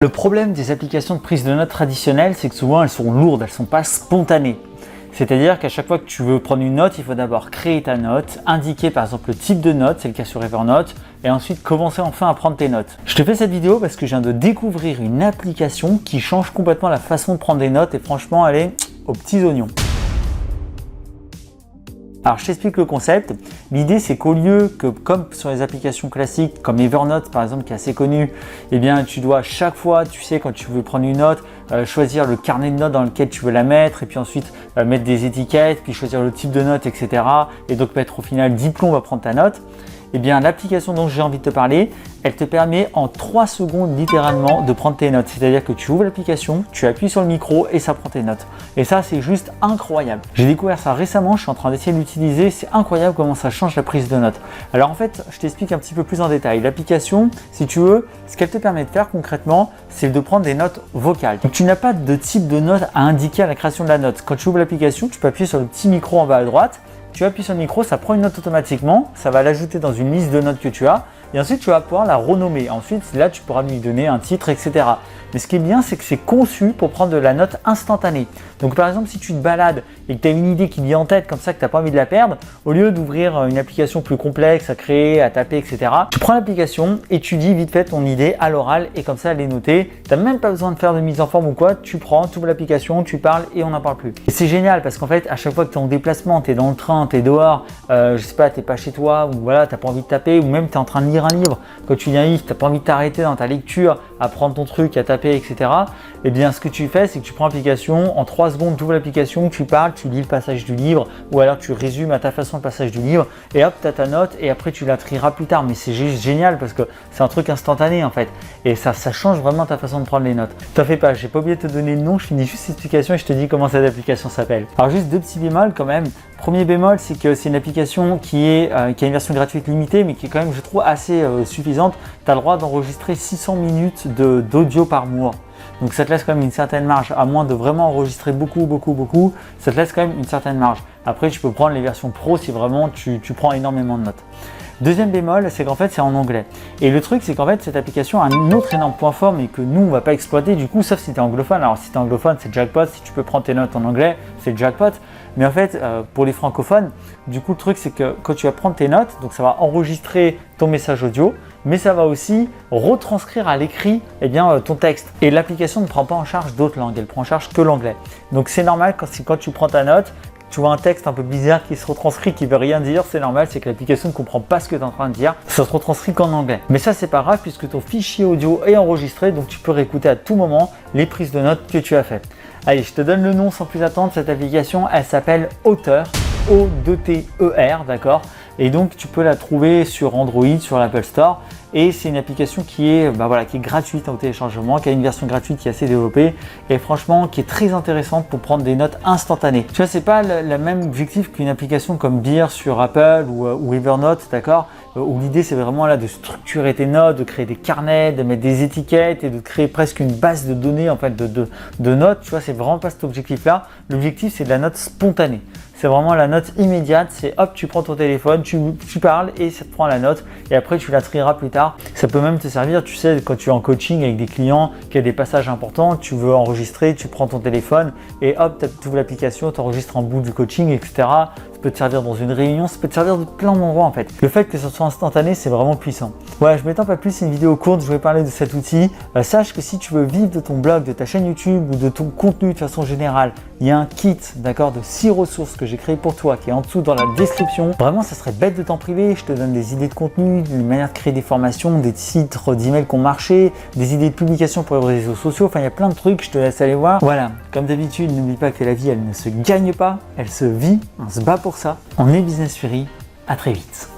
Le problème des applications de prise de notes traditionnelles, c'est que souvent elles sont lourdes, elles ne sont pas spontanées. C'est-à-dire qu'à chaque fois que tu veux prendre une note, il faut d'abord créer ta note, indiquer par exemple le type de note, c'est le cas sur Evernote, et ensuite commencer enfin à prendre tes notes. Je te fais cette vidéo parce que je viens de découvrir une application qui change complètement la façon de prendre des notes et franchement elle est aux petits oignons. Alors je t'explique le concept. L'idée c'est qu'au lieu que comme sur les applications classiques comme Evernote par exemple qui est assez connu, eh bien tu dois chaque fois, tu sais, quand tu veux prendre une note, choisir le carnet de notes dans lequel tu veux la mettre et puis ensuite mettre des étiquettes, puis choisir le type de note, etc. Et donc mettre au final 10 plombs à prendre ta note. Eh bien l'application dont j'ai envie de te parler, elle te permet en 3 secondes littéralement de prendre tes notes. C'est-à-dire que tu ouvres l'application, tu appuies sur le micro et ça prend tes notes. Et ça c'est juste incroyable. J'ai découvert ça récemment, je suis en train d'essayer de l'utiliser, c'est incroyable comment ça change la prise de notes. Alors en fait, je t'explique un petit peu plus en détail. L'application, si tu veux, ce qu'elle te permet de faire concrètement, c'est de prendre des notes vocales. Donc tu n'as pas de type de note à indiquer à la création de la note. Quand tu ouvres l'application, tu peux appuyer sur le petit micro en bas à droite. Tu appuies sur le micro, ça prend une note automatiquement, ça va l'ajouter dans une liste de notes que tu as et ensuite tu vas pouvoir la renommer. Ensuite, là, tu pourras lui donner un titre, etc. Mais ce qui est bien, c'est que c'est conçu pour prendre de la note instantanée. Donc par exemple, si tu te balades et que tu as une idée qui te vient en tête comme ça, que tu n'as pas envie de la perdre, au lieu d'ouvrir une application plus complexe à créer, à taper, etc., tu prends l'application et tu dis vite fait ton idée à l'oral et comme ça, elle est notée. Tu n'as même pas besoin de faire de mise en forme ou quoi, tu prends, tu ouvres l'application, tu parles et on n'en parle plus. Et c'est génial parce qu'en fait, à chaque fois que tu es en déplacement, tu es dans le train, tu es dehors, je sais pas, tu n'es pas chez toi ou voilà, tu n'as pas envie de taper ou même tu es en train de lire un livre, quand tu lis un livre, tu n'as pas envie de t'arrêter dans ta lecture, à prendre ton truc, à taper, etc. Eh bien, ce que tu fais, c'est que tu prends l'application, en 3 secondes, tu ouvres l'application, tu parles, tu lis le passage du livre ou alors tu résumes à ta façon le passage du livre et hop, tu as ta note et après tu la trieras plus tard. Mais c'est juste génial parce que c'est un truc instantané en fait et ça change vraiment ta façon de prendre les notes. T'en fais pas, j'ai pas oublié de te donner le nom, je finis juste l'explication et je te dis comment cette application s'appelle. Alors juste 2 petits bémols quand même. Premier bémol, c'est que c'est une application qui a une version gratuite limitée mais qui est quand même, je trouve, assez suffisante. Tu as le droit d'enregistrer 600 minutes d'audio par mois. Donc ça te laisse quand même une certaine marge, à moins de vraiment enregistrer beaucoup, ça te laisse quand même une certaine marge. Après, tu peux prendre les versions pro si vraiment tu prends énormément de notes. Deuxième bémol, c'est qu'en fait c'est en anglais. Et le truc c'est qu'en fait cette application a un autre énorme point fort mais que nous on va pas exploiter du coup, sauf si tu es anglophone. Alors si tu es anglophone c'est jackpot, si tu peux prendre tes notes en anglais c'est jackpot. Mais en fait pour les francophones, du coup le truc c'est que quand tu vas prendre tes notes, donc ça va enregistrer ton message audio, mais ça va aussi retranscrire à l'écrit ton texte. Et l'application ne prend pas en charge d'autres langues, elle prend en charge que l'anglais. Donc c'est normal quand tu prends ta note, tu vois un texte un peu bizarre qui se retranscrit, qui veut rien dire, c'est normal, c'est que l'application ne comprend pas ce que tu es en train de dire, ça se retranscrit qu'en anglais. Mais ça c'est pas grave puisque ton fichier audio est enregistré, donc tu peux réécouter à tout moment les prises de notes que tu as faites. Allez, je te donne le nom sans plus attendre, cette application elle s'appelle Auteur, O-2-T-E-R, d'accord? Et donc tu peux la trouver sur Android, sur l'Apple Store. Et c'est une application qui est gratuite au téléchargement, qui a une version gratuite qui est assez développée et franchement qui est très intéressante pour prendre des notes instantanées. Tu vois, c'est pas le même objectif qu'une application comme Beer sur Apple ou Evernote, d'accord, où l'idée c'est vraiment là de structurer tes notes, de créer des carnets, de mettre des étiquettes et de créer presque une base de données en fait de notes. Tu vois, c'est vraiment pas cet objectif-là. L'objectif c'est de la note spontanée. C'est vraiment la note immédiate, c'est hop, tu prends ton téléphone, tu parles et ça te prend la note et après tu la trieras plus tard. Ça peut même te servir, tu sais, quand tu es en coaching avec des clients, qu'il y a des passages importants, tu veux enregistrer, tu prends ton téléphone et hop, tu ouvres l'application, tu enregistres en bout du coaching, etc. Ça peut te servir dans une réunion, ça peut te servir de plein d'endroits en fait. Le fait que ça soit instantané, c'est vraiment puissant. Voilà, je m'étends pas plus, c'est une vidéo courte, je voulais parler de cet outil. Sache que si tu veux vivre de ton blog, de ta chaîne YouTube ou de ton contenu de façon générale, il y a un kit, d'accord, de 6 ressources que j'ai créé pour toi qui est en dessous dans la description. Vraiment, ça serait bête de t'en priver. Je te donne des idées de contenu, des manières de créer des formations, des titres d'email qui ont marché, des idées de publication pour les réseaux sociaux. Enfin, il y a plein de trucs, je te laisse aller voir. Voilà, comme d'habitude, n'oublie pas que la vie, elle ne se gagne pas, elle se vit, on se bat pour ça. On est Business Fury, à très vite.